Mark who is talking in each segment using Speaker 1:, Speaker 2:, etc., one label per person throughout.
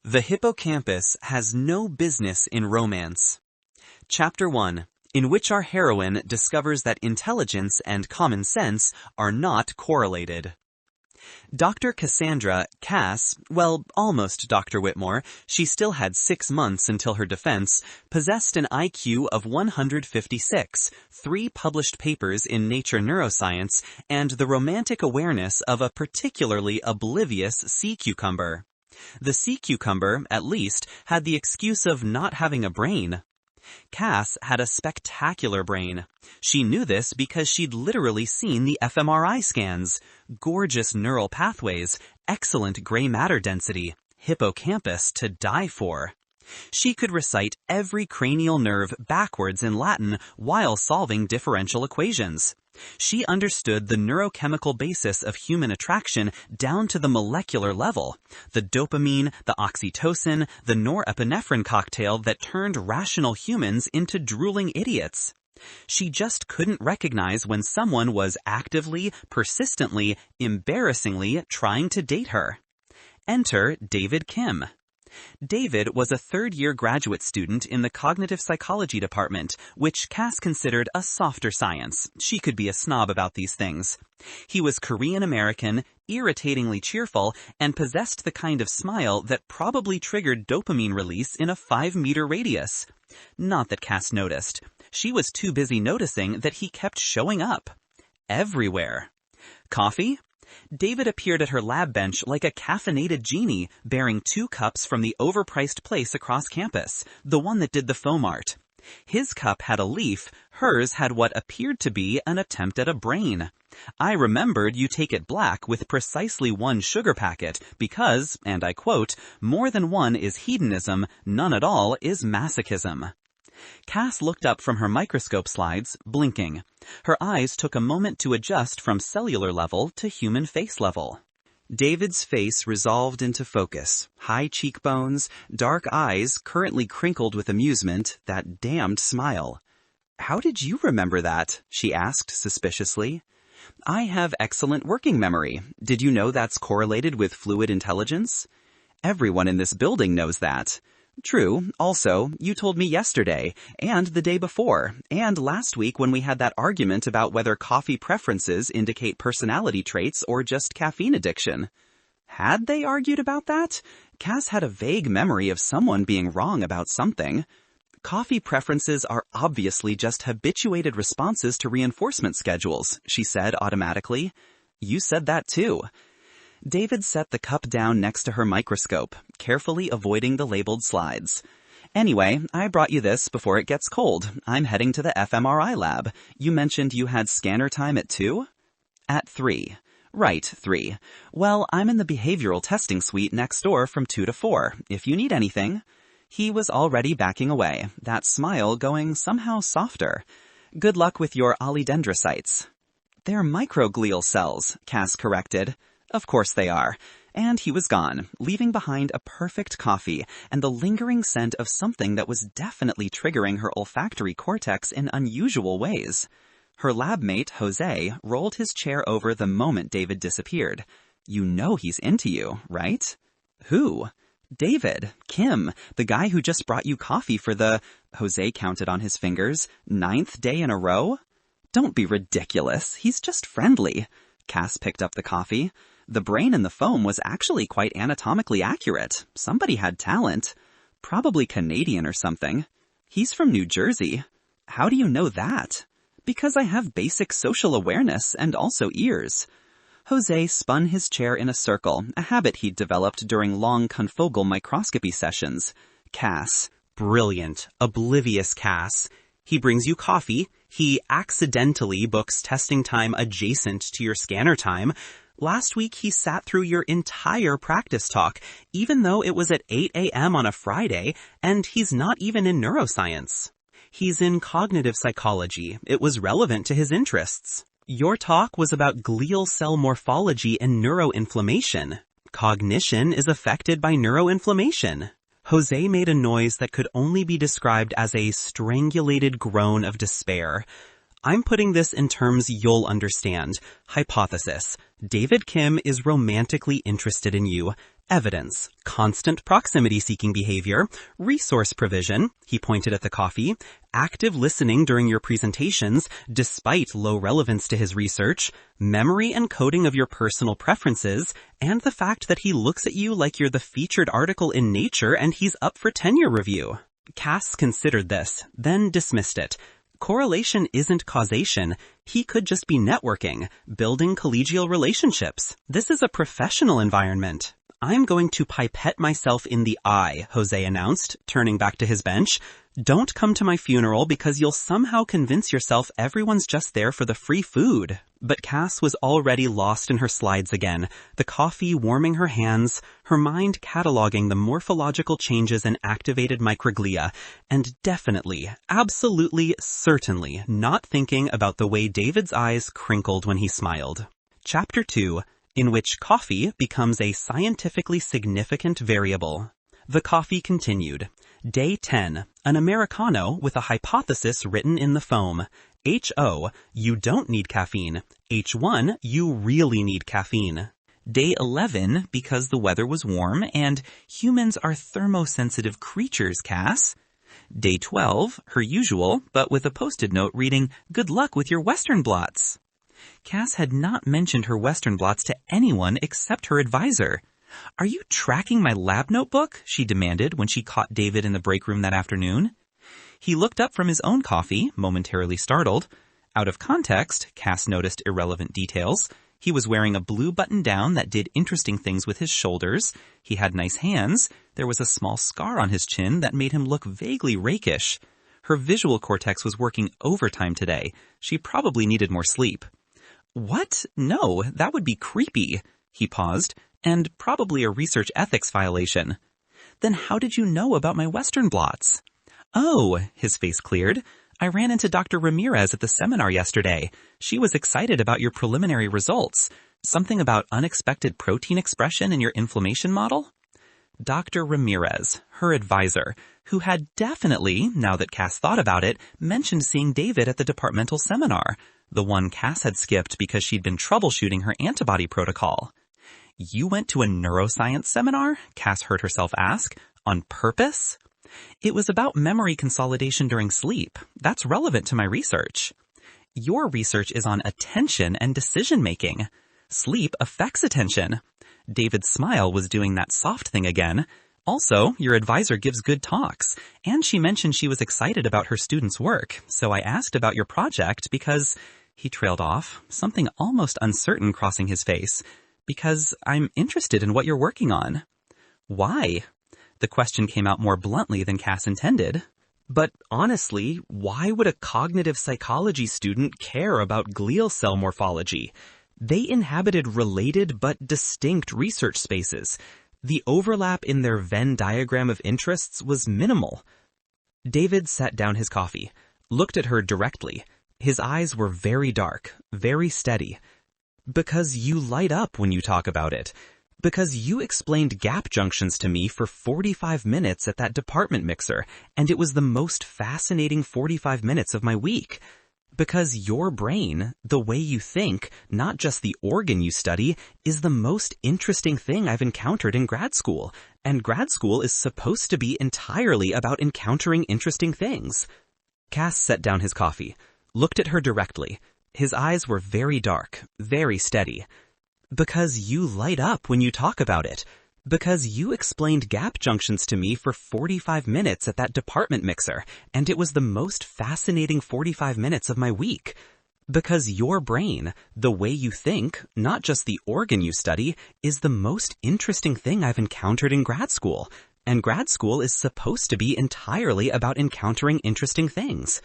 Speaker 1: The hippocampus has no business in romance. Chapter 1, in which our heroine discovers that intelligence and common sense are not correlated. Dr. Cassandra, almost Dr. Whitmore, she still had 6 months until her defense, possessed an IQ of 156, 3 published papers in Nature Neuroscience, and the romantic awareness of a particularly oblivious sea cucumber. The sea cucumber, at least, had the excuse of not having a brain. Cass had a spectacular brain. She knew this because she'd literally seen the fMRI scans. Gorgeous neural pathways, excellent gray matter density, hippocampus to die for. She could recite every cranial nerve backwards in Latin while solving differential equations. She understood the neurochemical basis of human attraction down to the molecular level. The dopamine, the oxytocin, the norepinephrine cocktail that turned rational humans into drooling idiots. She just couldn't recognize when someone was actively, persistently, embarrassingly trying to date her. Enter David Kim. David was a third-year graduate student in the cognitive psychology department, which Cass considered a softer science. She could be a snob about these things. He was Korean-American, irritatingly cheerful, and possessed the kind of smile that probably triggered dopamine release in a 5-meter radius. Not that Cass noticed. She was too busy noticing that he kept showing up. Everywhere. Coffee? David appeared at her lab bench like a caffeinated genie, bearing 2 cups from the overpriced place across campus, the one that did the foam art. His cup had a leaf, hers had what appeared to be an attempt at a brain. I remembered you take it black with precisely 1 sugar packet because, and I quote, more than one is hedonism, none at all is masochism. Cass looked up from her microscope slides, blinking. Her eyes took a moment to adjust from cellular level to human face level. David's face resolved into focus. High cheekbones, dark eyes currently crinkled with amusement, that damned smile. "How did you remember that?" she asked suspiciously. "I have excellent working memory. Did you know that's correlated with fluid intelligence?" "Everyone in this building knows that." "True. Also, you told me yesterday, and the day before, and last week when we had that argument about whether coffee preferences indicate personality traits or just caffeine addiction." Had they argued about that? Cass had a vague memory of someone being wrong about something. "Coffee preferences are obviously just habituated responses to reinforcement schedules," she said automatically. "You said that too." David set the cup down next to her microscope, carefully avoiding the labeled slides. "Anyway, I brought you this before it gets cold. I'm heading to the fMRI lab. You mentioned you had scanner time at 2? "At 3. "Right, 3. Well, I'm in the behavioral testing suite next door from 2 to 4, if you need anything." He was already backing away, that smile going somehow softer. "Good luck with your olidendrocytes." "They're microglial cells," Cass corrected. "Of course they are." And he was gone, leaving behind a perfect coffee and the lingering scent of something that was definitely triggering her olfactory cortex in unusual ways. Her lab mate, José, rolled his chair over the moment David disappeared. "You know he's into you, right?" "Who?" "David. Kim, the guy who just brought you coffee for the," José counted on his fingers, "9th day in a row?" "Don't be ridiculous. He's just friendly." Cass picked up the coffee. "The brain in the foam was actually quite anatomically accurate. Somebody had talent. Probably Canadian or something." "He's from New Jersey." "How do you know that?" "Because I have basic social awareness and also ears." José spun his chair in a circle, a habit he'd developed during long confocal microscopy sessions. "Cass." Brilliant, oblivious Cass. He brings you coffee. He accidentally books testing time adjacent to your scanner time. Last week, he sat through your entire practice talk, even though it was at 8 a.m. on a Friday, and he's not even in neuroscience. He's in cognitive psychology. It was relevant to his interests. Your talk was about glial cell morphology and neuroinflammation. Cognition is affected by neuroinflammation. José made a noise that could only be described as a strangulated groan of despair. I'm putting this in terms you'll understand. Hypothesis. David Kim is romantically interested in you. Evidence, constant proximity-seeking behavior, resource provision, he pointed at the coffee, active listening during your presentations despite low relevance to his research, memory and coding of your personal preferences, and the fact that he looks at you like you're the featured article in Nature and he's up for tenure review. Cass considered this, then dismissed it. Correlation isn't causation. He could just be networking, building collegial relationships. This is a professional environment. I'm going to pipette myself in the eye, José announced, turning back to his bench. Don't come to my funeral because you'll somehow convince yourself everyone's just there for the free food. But Cass was already lost in her slides again, the coffee warming her hands, her mind cataloging the morphological changes in activated microglia, and definitely, absolutely, certainly not thinking about the way David's eyes crinkled when he smiled. Chapter 2. In which coffee becomes a scientifically significant variable. The coffee continued. Day 10. An Americano with a hypothesis written in the foam. H.O. You don't need caffeine. H1. You really need caffeine. Day 11. Because the weather was warm and humans are thermosensitive creatures, Cass. Day 12. Her usual, but with a post-it note reading, Good luck with your Western blots. Cass had not mentioned her Western blots to anyone except her advisor. Are you tracking my lab notebook? She demanded when she caught David in the break room that afternoon. He looked up from his own coffee, momentarily startled. Out of context, Cass noticed irrelevant details. He was wearing a blue button-down that did interesting things with his shoulders. He had nice hands. There was a small scar on his chin that made him look vaguely rakish. Her visual cortex was working overtime today. She probably needed more sleep. What? No, that would be creepy. He paused, and probably a research ethics violation. Then how did you know about my Western blots? Oh, his face cleared. I ran into Dr. Ramirez at the seminar yesterday. She was excited about your preliminary results. Something about unexpected protein expression in your inflammation model? Dr. Ramirez, her advisor, who had definitely, now that Cass thought about it, mentioned seeing David at the departmental seminar. The one Cass had skipped because she'd been troubleshooting her antibody protocol. You went to a neuroscience seminar? Cass heard herself ask. On purpose? It was about memory consolidation during sleep. That's relevant to my research. Your research is on attention and decision-making. Sleep affects attention. David's smile was doing that soft thing again. Also, your advisor gives good talks, and she mentioned she was excited about her students' work, so I asked about your project because... He trailed off, something almost uncertain crossing his face. Because I'm interested in what you're working on. Why? The question came out more bluntly than Cass intended. But honestly, why would a cognitive psychology student care about glial cell morphology? They inhabited related but distinct research spaces. The overlap in their Venn diagram of interests was minimal. David set down his coffee, looked at her directly. His eyes were very dark, very steady. Because you light up when you talk about it. Because you explained gap junctions to me for 45 minutes at that department mixer, and it was the most fascinating 45 minutes of my week. Because your brain, the way you think, not just the organ you study, is the most interesting thing I've encountered in grad school, and grad school is supposed to be entirely about encountering interesting things. Cass set down his coffee, looked at her directly. His eyes were very dark, very steady. Because you light up when you talk about it. Because you explained gap junctions to me for 45 minutes at that department mixer, and it was the most fascinating 45 minutes of my week. Because your brain, the way you think, not just the organ you study, is the most interesting thing I've encountered in grad school, and grad school is supposed to be entirely about encountering interesting things.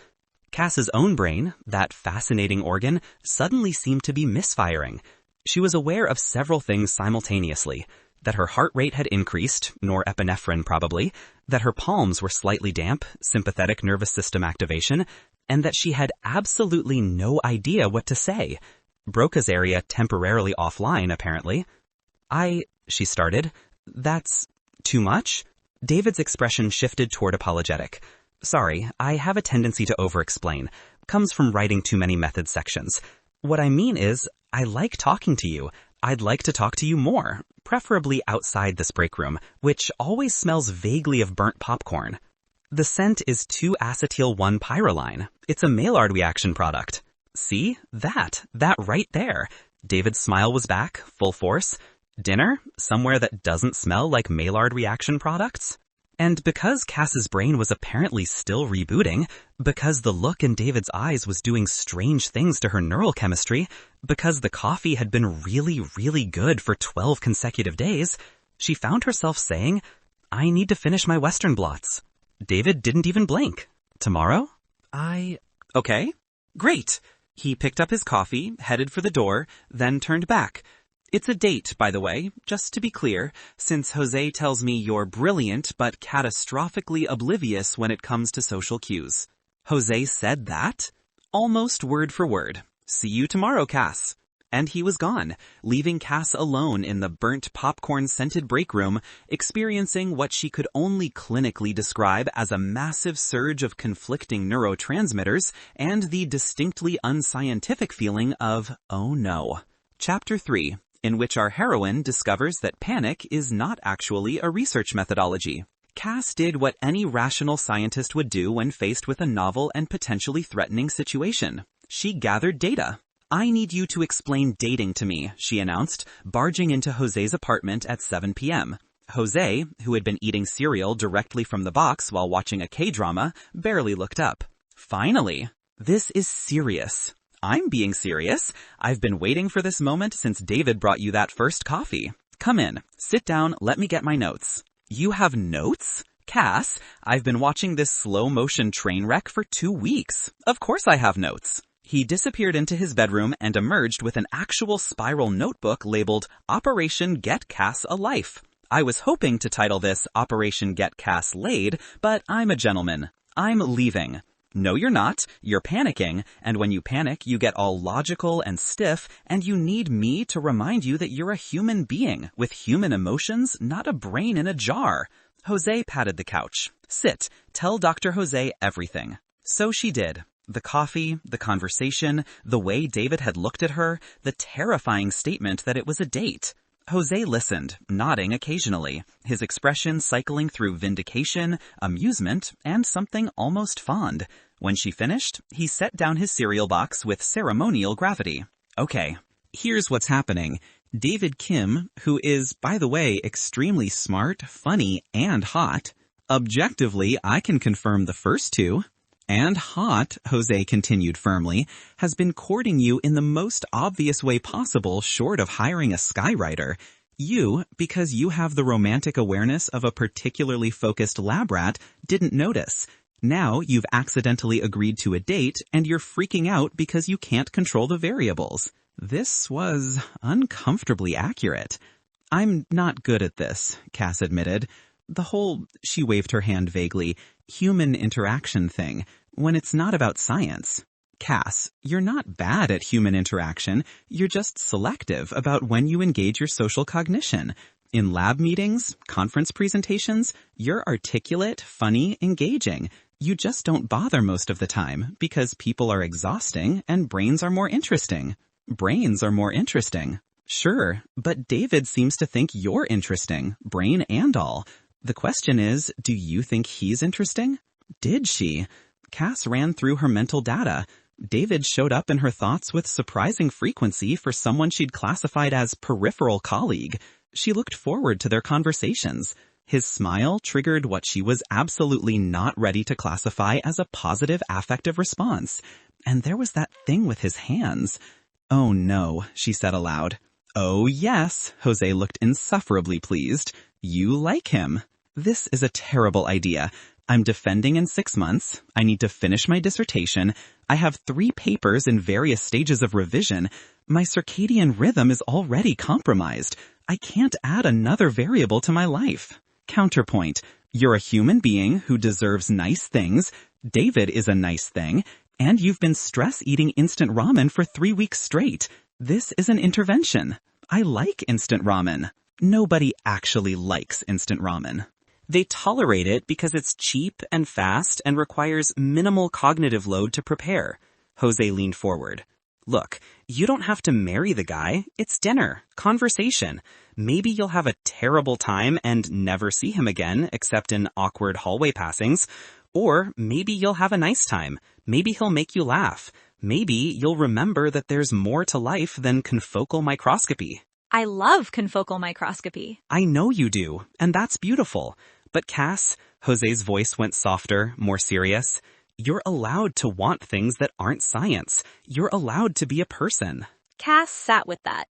Speaker 1: Cass's own brain, that fascinating organ, suddenly seemed to be misfiring. She was aware of several things simultaneously. That her heart rate had increased, norepinephrine probably, that her palms were slightly damp, sympathetic nervous system activation, and that she had absolutely no idea what to say. Broca's area temporarily offline, apparently. She started. That's too much? David's expression shifted toward apologetic. Sorry, I have a tendency to over-explain. Comes from writing too many method sections. What I mean is, I like talking to you. I'd like to talk to you more, preferably outside this break room, which always smells vaguely of burnt popcorn. The scent is 2-acetyl-1-pyroline. It's a Maillard reaction product. See? That right there. David's smile was back, full force. Dinner? Somewhere that doesn't smell like Maillard reaction products? And because Cass's brain was apparently still rebooting, because the look in David's eyes was doing strange things to her neural chemistry, because the coffee had been really, really good for 12 consecutive days, she found herself saying, I need to finish my Western blots. David didn't even blink. Tomorrow? Okay. Great. He picked up his coffee, headed for the door, then turned back. It's a date, by the way, just to be clear, since José tells me you're brilliant but catastrophically oblivious when it comes to social cues. José said that? Almost word for word. See you tomorrow, Cass. And he was gone, leaving Cass alone in the burnt popcorn-scented break room, experiencing what she could only clinically describe as a massive surge of conflicting neurotransmitters and the distinctly unscientific feeling of, oh no. Chapter 3. In which our heroine discovers that panic is not actually a research methodology. Cass did what any rational scientist would do when faced with a novel and potentially threatening situation. She gathered data. I need you to explain dating to me, she announced, barging into José's apartment at 7 p.m. José, who had been eating cereal directly from the box while watching a K-drama, barely looked up. Finally, this is serious. I'm being serious. I've been waiting for this moment since David brought you that first coffee. Come in, sit down, let me get my notes. You have notes? Cass, I've been watching this slow-motion train wreck for 2 weeks. Of course I have notes. He disappeared into his bedroom and emerged with an actual spiral notebook labeled Operation Get Cass a Life. I was hoping to title this Operation Get Cass Laid, but I'm a gentleman. I'm leaving. No, you're not. You're panicking, and when you panic, you get all logical and stiff, and you need me to remind you that you're a human being with human emotions, not a brain in a jar. José patted the couch. Sit. Tell Dr. José everything. So she did. The coffee, the conversation, the way David had looked at her, the terrifying statement that it was a date. José listened, nodding occasionally, his expression cycling through vindication, amusement, and something almost fond. When she finished, he set down his cereal box with ceremonial gravity. Okay, here's what's happening. David Kim, who is, by the way, extremely smart, funny, and hot. Objectively, I can confirm the first two. And hot, José continued firmly, has been courting you in the most obvious way possible short of hiring a skywriter. You, because you have the romantic awareness of a particularly focused lab rat, didn't notice. Now you've accidentally agreed to a date and you're freaking out because you can't control the variables. This was uncomfortably accurate. I'm not good at this, Cass admitted. The whole, she waved her hand vaguely, human interaction thing. When it's not about science. Cass, you're not bad at human interaction, you're just selective about when you engage your social cognition. In lab meetings, conference presentations, you're articulate, funny, engaging. You just don't bother most of the time because people are exhausting and brains are more interesting. Brains are more interesting. Sure, but David seems to think you're interesting, brain and all. The question is, do you think he's interesting? Did she? Cass ran through her mental data. David showed up in her thoughts with surprising frequency for someone she'd classified as peripheral colleague. She looked forward to their conversations. His smile triggered what she was absolutely not ready to classify as a positive affective response. And there was that thing with his hands. Oh no, she said aloud. Oh yes, José looked insufferably pleased. You like him. This is a terrible idea. I'm defending in 6 months. I need to finish my dissertation. I have 3 papers in various stages of revision. My circadian rhythm is already compromised. I can't add another variable to my life. Counterpoint. You're a human being who deserves nice things. David is a nice thing. And you've been stress eating instant ramen for 3 weeks straight. This is an intervention. I like instant ramen. Nobody actually likes instant ramen. They tolerate it because it's cheap and fast and requires minimal cognitive load to prepare. José leaned forward. Look, you don't have to marry the guy. It's dinner, conversation. Maybe you'll have a terrible time and never see him again, except in awkward hallway passings. Or maybe you'll have a nice time. Maybe he'll make you laugh. Maybe you'll remember that there's more to life than confocal microscopy.
Speaker 2: I love confocal microscopy.
Speaker 1: I know you do, and that's beautiful. But Cass, José's voice went softer, more serious. You're allowed to want things that aren't science. You're allowed to be a person.
Speaker 2: Cass sat with that.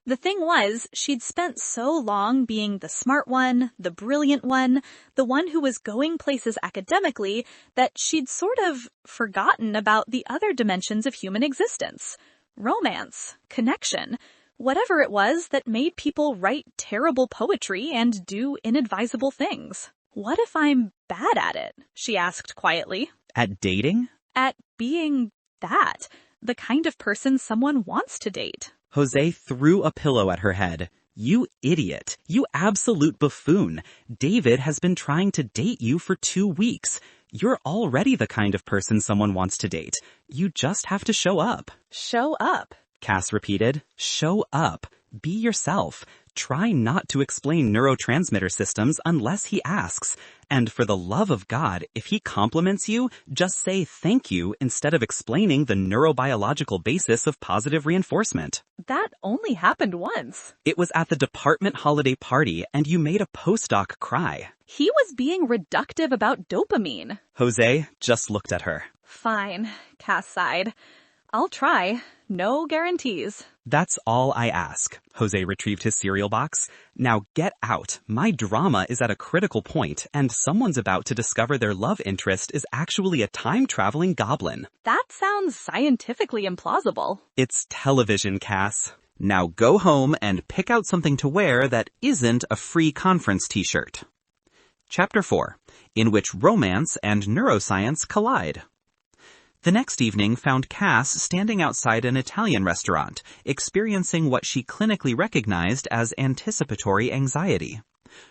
Speaker 2: The thing was, she'd spent so long being the smart one, the brilliant one, the one who was going places academically, that she'd sort of forgotten about the other dimensions of human existence. Romance, connection, whatever it was that made people write terrible poetry and do inadvisable things. What if I'm bad at it? She asked quietly.
Speaker 1: At dating?
Speaker 2: At being that, the kind of person someone wants to date.
Speaker 1: José threw a pillow at her head. You idiot. You absolute buffoon. David has been trying to date you for 2 weeks. You're already the kind of person someone wants to date. You just have to show up.
Speaker 2: Show up,
Speaker 1: Cass repeated. Show up. Be yourself. Try not to explain neurotransmitter systems unless he asks. And for the love of God, if he compliments you, just say thank you instead of explaining the neurobiological basis of positive reinforcement.
Speaker 2: That only happened once.
Speaker 1: It was at the department holiday party, and you made a postdoc cry.
Speaker 2: He was being reductive about dopamine.
Speaker 1: José just looked at her.
Speaker 2: Fine, Cass sighed. I'll try. No guarantees.
Speaker 1: That's all I ask. José retrieved his cereal box. Now get out. My drama is at a critical point, and someone's about to discover their love interest is actually a time-traveling goblin.
Speaker 2: That sounds scientifically implausible.
Speaker 1: It's television, Cass. Now go home and pick out something to wear that isn't a free conference t-shirt. Chapter 4, in which romance and neuroscience collide. The next evening found Cass standing outside an Italian restaurant, experiencing what she clinically recognized as anticipatory anxiety.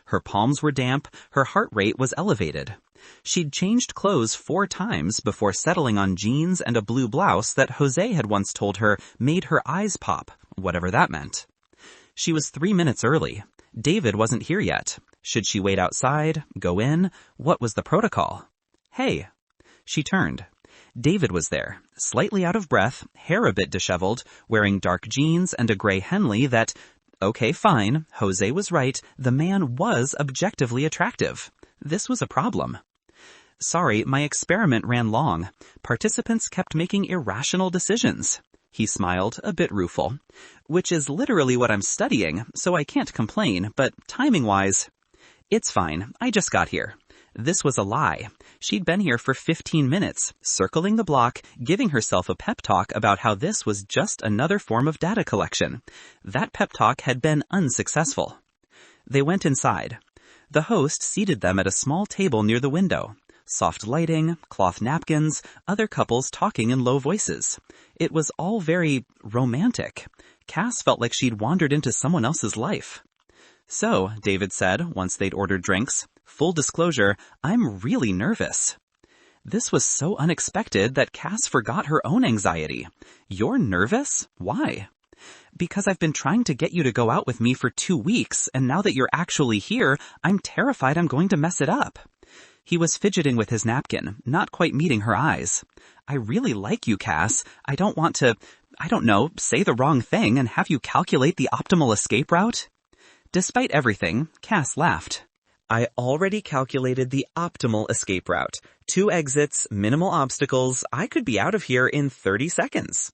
Speaker 1: Her palms were damp, her heart rate was elevated. She'd changed clothes 4 times before settling on jeans and a blue blouse that José had once told her made her eyes pop, whatever that meant. She was 3 minutes early. David wasn't here yet. Should she wait outside, go in? What was the protocol? Hey. She turned. David was there, slightly out of breath, hair a bit disheveled, wearing dark jeans and a gray Henley that, okay, fine, José was right, the man was objectively attractive. This was a problem. Sorry, my experiment ran long. Participants kept making irrational decisions. He smiled, a bit rueful. Which is literally what I'm studying, so I can't complain, but timing-wise, it's fine, I just got here. This was a lie. She'd been here for 15 minutes, circling the block, giving herself a pep talk about how this was just another form of data collection. That pep talk had been unsuccessful. They went inside. The host seated them at a small table near the window. Soft lighting, cloth napkins, other couples talking in low voices. It was all very romantic. Cass felt like she'd wandered into someone else's life. So, David said, once they'd ordered drinks, full disclosure, I'm really nervous. This was so unexpected that Cass forgot her own anxiety. You're nervous? Why? Because I've been trying to get you to go out with me for 2 weeks, and now that you're actually here, I'm terrified I'm going to mess it up. He was fidgeting with his napkin, not quite meeting her eyes. I really like you, Cass. I don't want to, say the wrong thing and have you calculate the optimal escape route. Despite everything, Cass laughed. I already calculated the optimal escape route. 2 exits, minimal obstacles. I could be out of here in 30 seconds.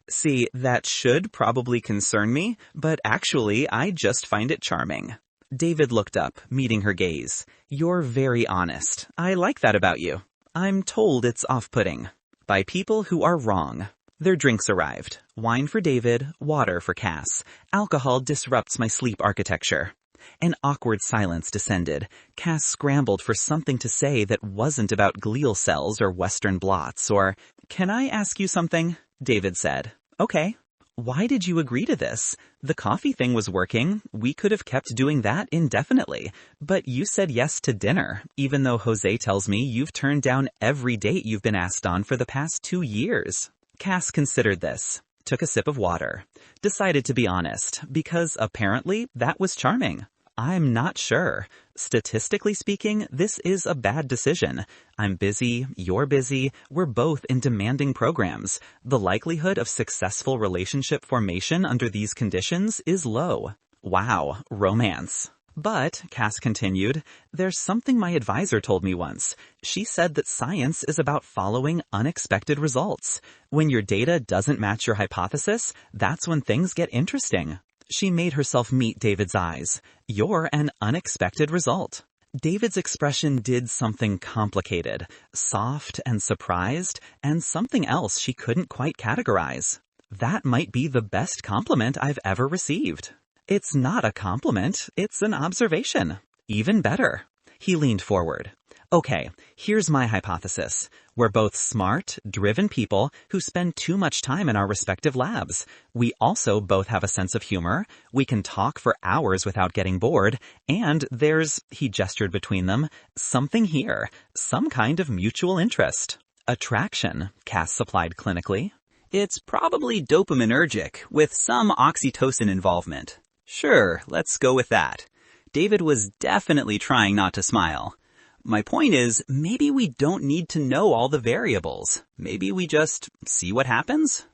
Speaker 1: See, that should probably concern me, but actually, I just find it charming. David looked up, meeting her gaze. You're very honest. I like that about you. I'm told it's off-putting. By people who are wrong. Their drinks arrived. Wine for David, water for Cass. Alcohol disrupts my sleep architecture. An awkward silence descended. Cass scrambled for something to say that wasn't about glial cells or Western blots or, Can I ask you something? David said. Okay. Why did you agree to this? The coffee thing was working. We could have kept doing that indefinitely. But you said yes to dinner, even though José tells me you've turned down every date you've been asked on for the past 2 years. Cass considered this. took a sip of water, decided to be honest, because apparently that was charming. I'm not sure. Statistically speaking, this is a bad decision. I'm busy, you're busy, we're both in demanding programs. The likelihood of successful relationship formation under these conditions is low. Wow, romance. But, Cass continued, there's something my advisor told me once. She said that science is about following unexpected results. When your data doesn't match your hypothesis, that's when things get interesting. She made herself meet David's eyes. You're an unexpected result. David's expression did something complicated, soft and surprised, and something else she couldn't quite categorize. That might be the best compliment I've ever received. It's not a compliment, it's an observation. Even better. He leaned forward. Okay, here's my hypothesis. We're both smart, driven people who spend too much time in our respective labs. We also both have a sense of humor. We can talk for hours without getting bored. And there's, he gestured between them, something here. Some kind of mutual interest. Attraction, Cass supplied clinically. It's probably dopaminergic, with some oxytocin involvement. Sure, let's go with that. David was definitely trying not to smile. My point is, maybe we don't need to know all the variables. Maybe we just see what happens?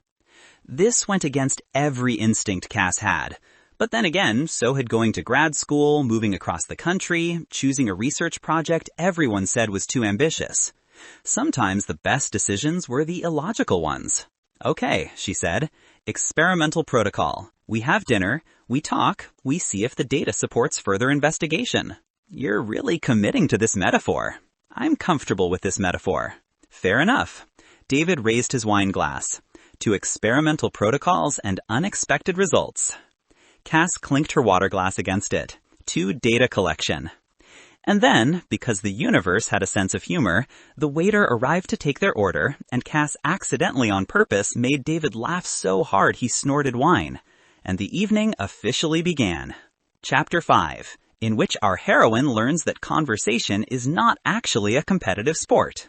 Speaker 1: This went against every instinct Cass had. But then again, so had going to grad school, moving across the country, choosing a research project everyone said was too ambitious. Sometimes the best decisions were the illogical ones. Okay, she said. Experimental protocol. We have dinner, we talk, we see if the data supports further investigation. You're really committing to this metaphor. I'm comfortable with this metaphor. Fair enough. David raised his wine glass. To experimental protocols and unexpected results. Cass clinked her water glass against it. To data collection. And then, because the universe had a sense of humor, the waiter arrived to take their order, and Cass accidentally on purpose made David laugh so hard he snorted wine. And the evening officially began. Chapter 5. In which our heroine learns that conversation is not actually a competitive sport.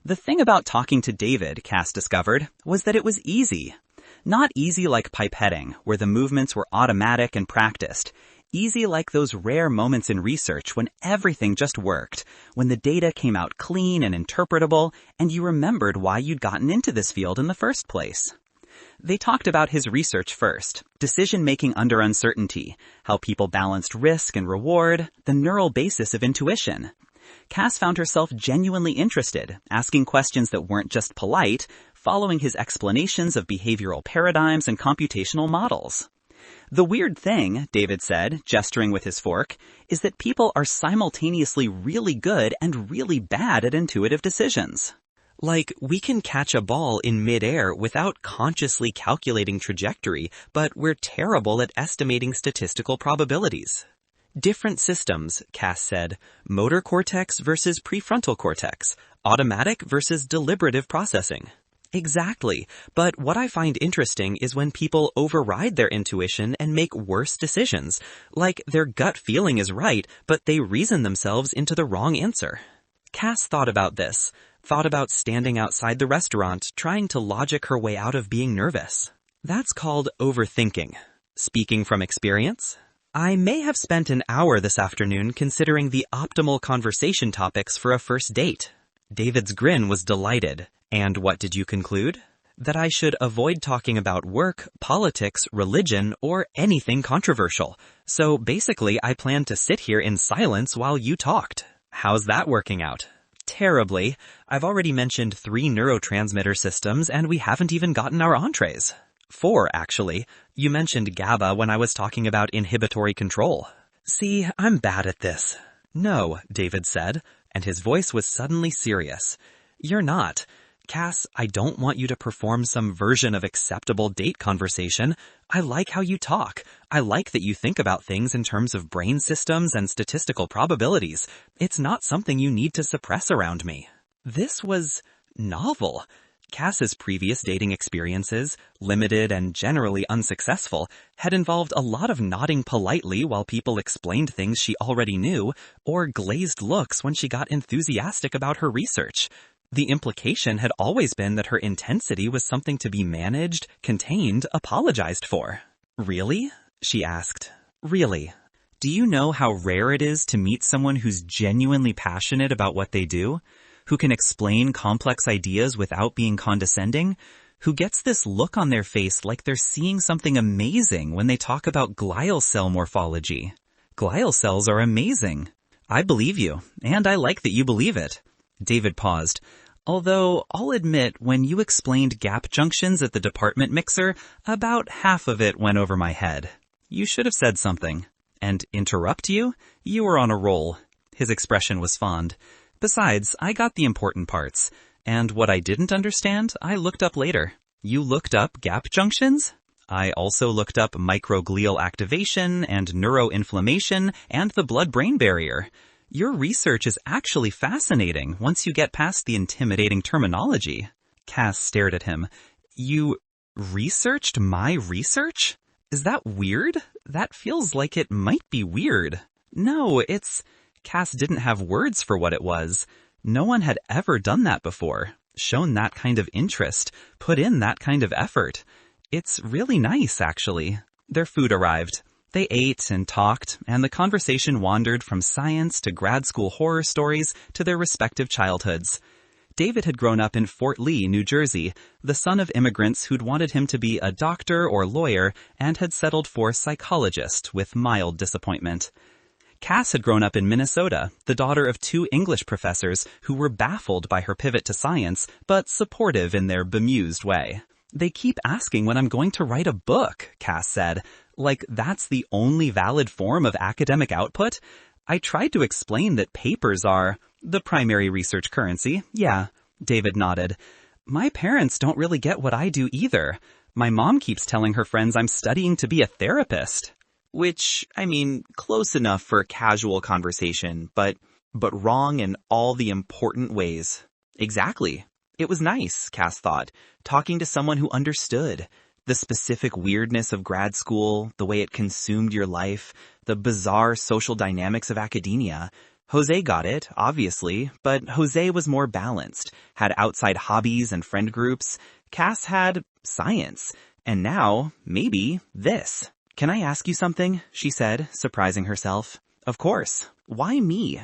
Speaker 1: The thing about talking to David, Cass discovered, was that it was easy. Not easy like pipetting, where the movements were automatic and practiced. Easy like those rare moments in research when everything just worked, when the data came out clean and interpretable, and you remembered why you'd gotten into this field in the first place. They talked about his research first, decision-making under uncertainty, how people balanced risk and reward, the neural basis of intuition. Cass found herself genuinely interested, asking questions that weren't just polite, following his explanations of behavioral paradigms and computational models. The weird thing, David said, gesturing with his fork, is that people are simultaneously really good and really bad at intuitive decisions. Like, we can catch a ball in midair without consciously calculating trajectory, but we're terrible at estimating statistical probabilities. Different systems, Cass said. Motor cortex versus prefrontal cortex. Automatic versus deliberative processing. Exactly. But what I find interesting is when people override their intuition and make worse decisions. Like, their gut feeling is right, but they reason themselves into the wrong answer. Cass thought about this. Thought about standing outside the restaurant, trying to logic her way out of being nervous. That's called overthinking. Speaking from experience, I may have spent an hour this afternoon considering the optimal conversation topics for a first date. David's grin was delighted. And what did you conclude? That I should avoid talking about work, politics, religion, or anything controversial. So basically, I planned to sit here in silence while you talked. How's that working out? Terribly. I've already mentioned 3 neurotransmitter systems, and we haven't even gotten our entrees. 4, actually. You mentioned GABA when I was talking about inhibitory control. See, I'm bad at this. No, David said, and his voice was suddenly serious. You're not. Cass, I don't want you to perform some version of acceptable date conversation. I like how you talk. I like that you think about things in terms of brain systems and statistical probabilities. It's not something you need to suppress around me. This was novel. Cass's previous dating experiences, limited and generally unsuccessful, had involved a lot of nodding politely while people explained things she already knew, or glazed looks when she got enthusiastic about her research. The implication had always been that her intensity was something to be managed, contained, apologized for. Really? She asked. Really? Do you know how rare it is to meet someone who's genuinely passionate about what they do? Who can explain complex ideas without being condescending? Who gets this look on their face like they're seeing something amazing when they talk about glial cell morphology? Glial cells are amazing. I believe you, and I like that you believe it. David paused. Although, I'll admit, when you explained gap junctions at the department mixer, about half of it went over my head. You should have said something. And interrupt you? You were on a roll. His expression was fond. Besides, I got the important parts. And what I didn't understand, I looked up later. You looked up gap junctions? I also looked up microglial activation and neuroinflammation and the blood-brain barrier. Your research is actually fascinating once you get past the intimidating terminology. Cass stared at him. You researched my research? Is that weird? That feels like it might be weird. No, Cass didn't have words for what it was. No one had ever done that before, shown that kind of interest, put in that kind of effort. It's really nice, actually. Their food arrived. They ate and talked, and the conversation wandered from science to grad school horror stories to their respective childhoods. David had grown up in Fort Lee, New Jersey, the son of immigrants who'd wanted him to be a doctor or lawyer and had settled for psychologist with mild disappointment. Cass had grown up in Minnesota, the daughter of 2 English professors who were baffled by her pivot to science, but supportive in their bemused way. They keep asking when I'm going to write a book, Cass said. Like that's the only valid form of academic output? I tried to explain that papers are the primary research currency. Yeah, David nodded. My parents don't really get what I do either. My mom keeps telling her friends I'm studying to be a therapist. Which, close enough for casual conversation, but wrong in all the important ways. Exactly. It was nice, Cass thought, talking to someone who understood. The specific weirdness of grad school, the way it consumed your life, the bizarre social dynamics of academia. José got it, obviously, but José was more balanced, had outside hobbies and friend groups. Cass had science, and now, maybe, this. Can I ask you something? She said, surprising herself. Of course. Why me?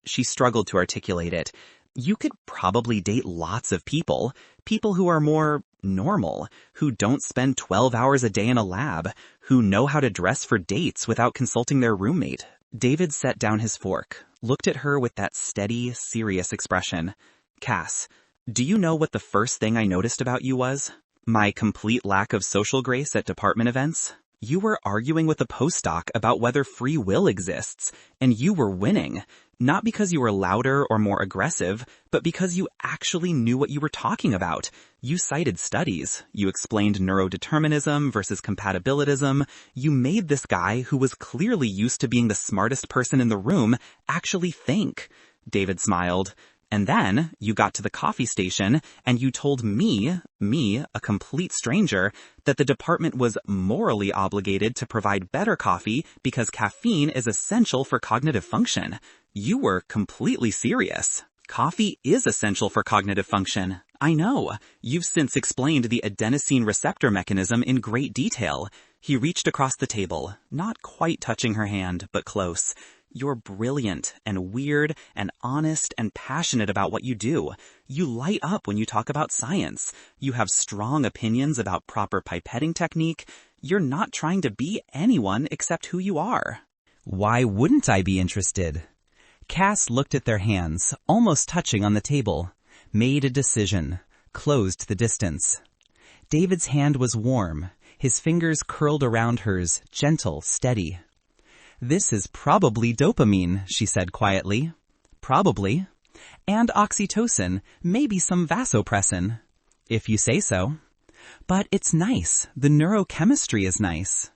Speaker 1: She struggled to articulate it. You could probably date lots of people who are more normal, who don't spend 12 hours a day in a lab, who know how to dress for dates without consulting their roommate. David set down his fork, looked at her with that steady, serious expression. Cass, do you know what the first thing I noticed about you was? My complete lack of social grace at department events? You were arguing with a postdoc about whether free will exists, and you were winning. Not because you were louder or more aggressive, but because you actually knew what you were talking about. You cited studies. You explained neurodeterminism versus compatibilism. You made this guy, who was clearly used to being the smartest person in the room, actually think. David smiled. And then you got to the coffee station and you told me, a complete stranger, that the department was morally obligated to provide better coffee because caffeine is essential for cognitive function. You were completely serious. Coffee is essential for cognitive function. I know. You've since explained the adenosine receptor mechanism in great detail. He reached across the table, not quite touching her hand, but close. You're brilliant and weird and honest and passionate about what you do. You light up when you talk about science. You have strong opinions about proper pipetting technique. You're not trying to be anyone except who you are. Why wouldn't I be interested? Cass looked at their hands, almost touching on the table, made a decision, closed the distance. David's hand was warm, his fingers curled around hers, gentle, steady. This is probably dopamine, she said quietly. Probably. And oxytocin, maybe some vasopressin. If you say so. But it's nice. The neurochemistry is nice.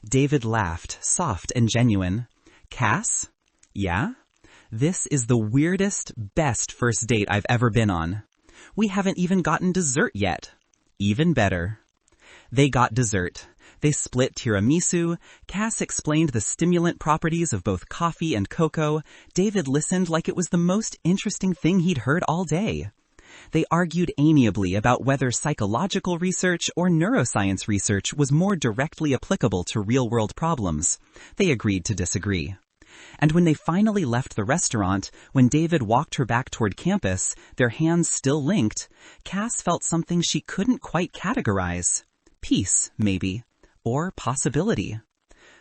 Speaker 1: David laughed, soft and genuine. Cass? Yeah? This is the weirdest, best first date I've ever been on. We haven't even gotten dessert yet. Even better. They got dessert. They split tiramisu, Cass explained the stimulant properties of both coffee and cocoa, David listened like it was the most interesting thing he'd heard all day. They argued amiably about whether psychological research or neuroscience research was more directly applicable to real-world problems. They agreed to disagree. And when they finally left the restaurant, when David walked her back toward campus, their hands still linked, Cass felt something she couldn't quite categorize. Peace, maybe. Or possibility.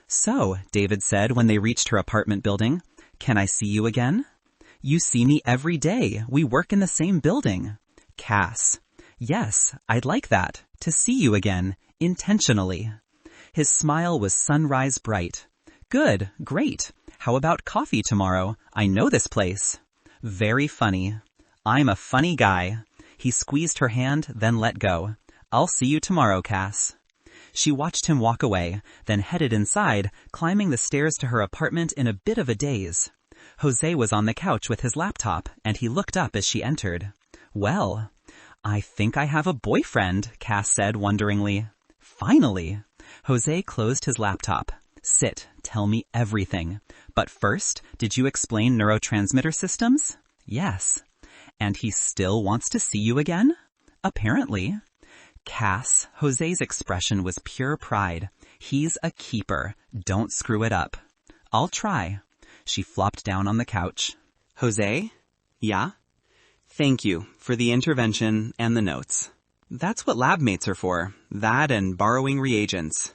Speaker 1: "So," David said when they reached her apartment building, "can I see you again?" "You see me every day. We work in the same building." Cass: "Yes, I'd like that. To see you again. Intentionally." His smile was sunrise bright. "Good. Great. How about coffee tomorrow? I know this place." "Very funny." "I'm a funny guy." He squeezed her hand, then let go. "I'll see you tomorrow, Cass." She watched him walk away, then headed inside, climbing the stairs to her apartment in a bit of a daze. José was on the couch with his laptop, and he looked up as she entered. "Well, I think I have a boyfriend," Cass said wonderingly. "Finally." José closed his laptop. "Sit, tell me everything. But first, did you explain neurotransmitter systems?" "Yes." "And he still wants to see you again?" "Apparently." Cass, José's expression was pure pride. "He's a keeper. Don't screw it up." "I'll try." She flopped down on the couch. "José? Yeah? Thank you for the intervention and the notes. That's what lab mates are for. That and borrowing reagents."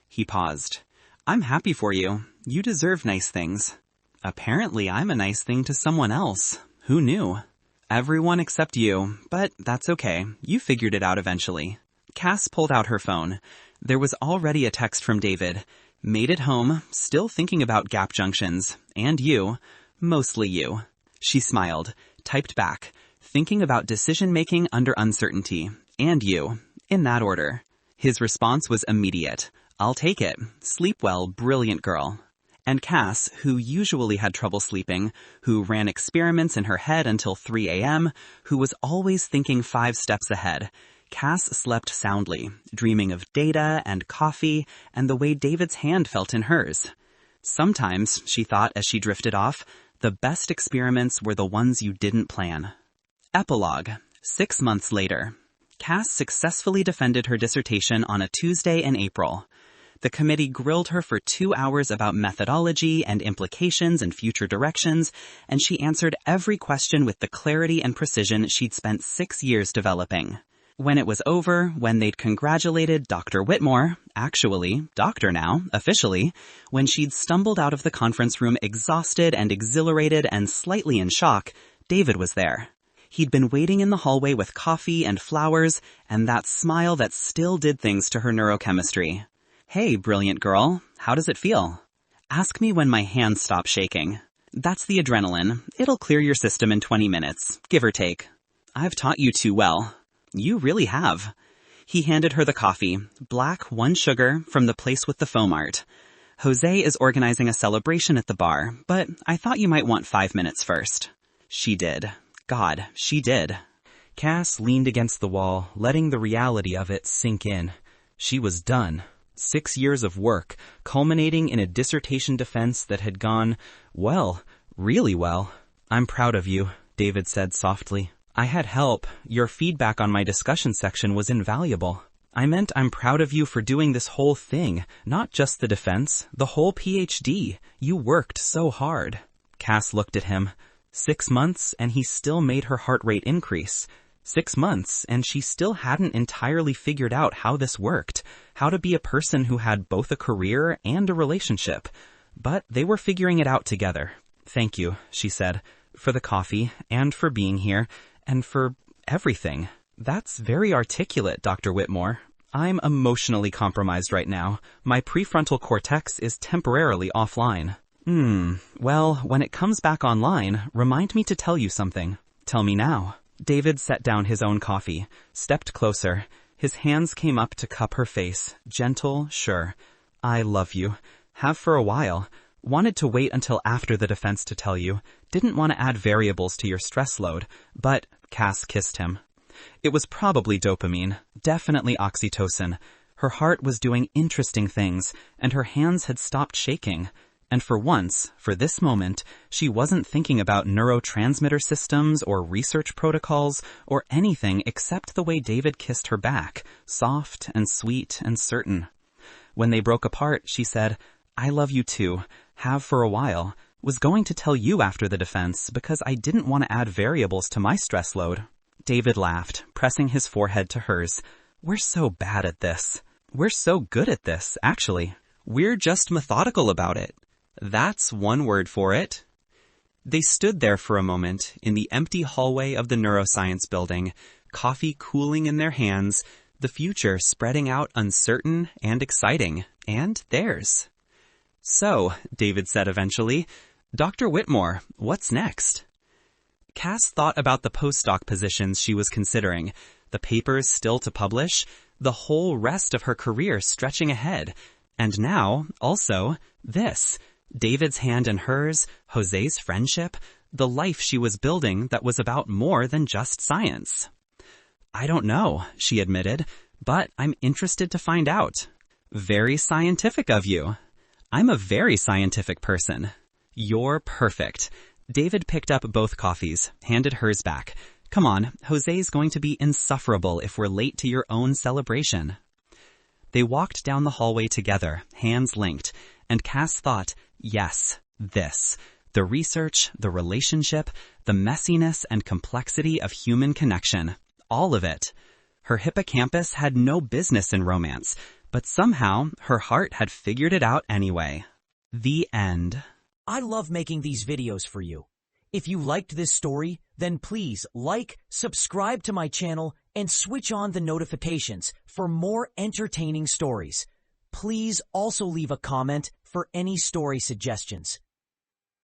Speaker 1: He paused. "I'm happy for you. You deserve nice things." "Apparently I'm a nice thing to someone else. Who knew?" "Everyone except you, but that's okay. You figured it out eventually." Cass pulled out her phone. There was already a text from David. "Made it home, still thinking about gap junctions. And you. Mostly you." She smiled, typed back, "Thinking about decision-making under uncertainty. And you. In that order." His response was immediate. "I'll take it. Sleep well, brilliant girl." And Cass, who usually had trouble sleeping, who ran experiments in her head until 3 a.m., who was always thinking 5 steps ahead, Cass slept soundly, dreaming of data and coffee and the way David's hand felt in hers. Sometimes, she thought as she drifted off, the best experiments were the ones you didn't plan. Epilogue. 6 months later. Cass successfully defended her dissertation on a Tuesday in April. The committee grilled her for 2 hours about methodology and implications and future directions, and she answered every question with the clarity and precision she'd spent 6 years developing. When it was over, when they'd congratulated Dr. Whitmore, actually, doctor now, officially, when she'd stumbled out of the conference room exhausted and exhilarated and slightly in shock, David was there. He'd been waiting in the hallway with coffee and flowers, and that smile that still did things to her neurochemistry. "Hey, brilliant girl, how does it feel?" "Ask me when my hands stop shaking." "That's the adrenaline. It'll clear your system in 20 minutes, give or take." "I've taught you too well." "You really have." He handed her the coffee, black, 1 sugar, from the place with the foam art. "José is organizing a celebration at the bar, but I thought you might want 5 minutes first." She did. God, she did. Cass leaned against the wall, letting the reality of it sink in. She was done. 6 years of work, culminating in a dissertation defense that had gone, well, really well. "I'm proud of you," David said softly. "I had help. Your feedback on my discussion section was invaluable. I meant I'm proud of you for doing this whole thing, not just the defense, the whole PhD. You worked so hard." Cass looked at him. 6 months, and he still made her heart rate increase. 6 months, and she still hadn't entirely figured out how this worked, how to be a person who had both a career and a relationship. But they were figuring it out together. "Thank you," she said, "for the coffee, and for being here, and for everything." "That's very articulate, Dr. Whitmore. I'm emotionally compromised right now. My prefrontal cortex is temporarily offline." Well, when it comes back online, remind me to tell you something." "Tell me now." David set down his own coffee, stepped closer. His hands came up to cup her face, gentle, sure. "I love you. Have for a while. Wanted to wait until after the defense to tell you. Didn't want to add variables to your stress load, but..." Cass kissed him. It was probably dopamine, definitely oxytocin. Her heart was doing interesting things, and her hands had stopped shaking. And for once, for this moment, she wasn't thinking about neurotransmitter systems or research protocols or anything except the way David kissed her back, soft and sweet and certain. When they broke apart, she said, "I love you too, have for a while, was going to tell you after the defense because I didn't want to add variables to my stress load." David laughed, pressing his forehead to hers. "We're so bad at this. We're so good at this, actually. We're just methodical about it. That's one word for it." They stood there for a moment in the empty hallway of the neuroscience building, coffee cooling in their hands, the future spreading out uncertain and exciting, and theirs. "So," David said eventually, "Dr. Whitmore, what's next?" Cass thought about the postdoc positions she was considering, the papers still to publish, the whole rest of her career stretching ahead, and now, also, this. David's hand in hers, José's friendship, the life she was building that was about more than just science. "I don't know," she admitted, "but I'm interested to find out." "Very scientific of you." "I'm a very scientific person." "You're perfect." David picked up both coffees, handed hers back. "Come on, José's going to be insufferable if we're late to your own celebration." They walked down the hallway together, hands linked, and Cass thought, yes, this. The research, the relationship, the messiness and complexity of human connection. All of it. Her hippocampus had no business in romance, but somehow her heart had figured it out anyway. The end.
Speaker 3: I love making these videos for you. If you liked this story, then please like, subscribe to my channel, and switch on the notifications for more entertaining stories. Please also leave a comment for any story suggestions.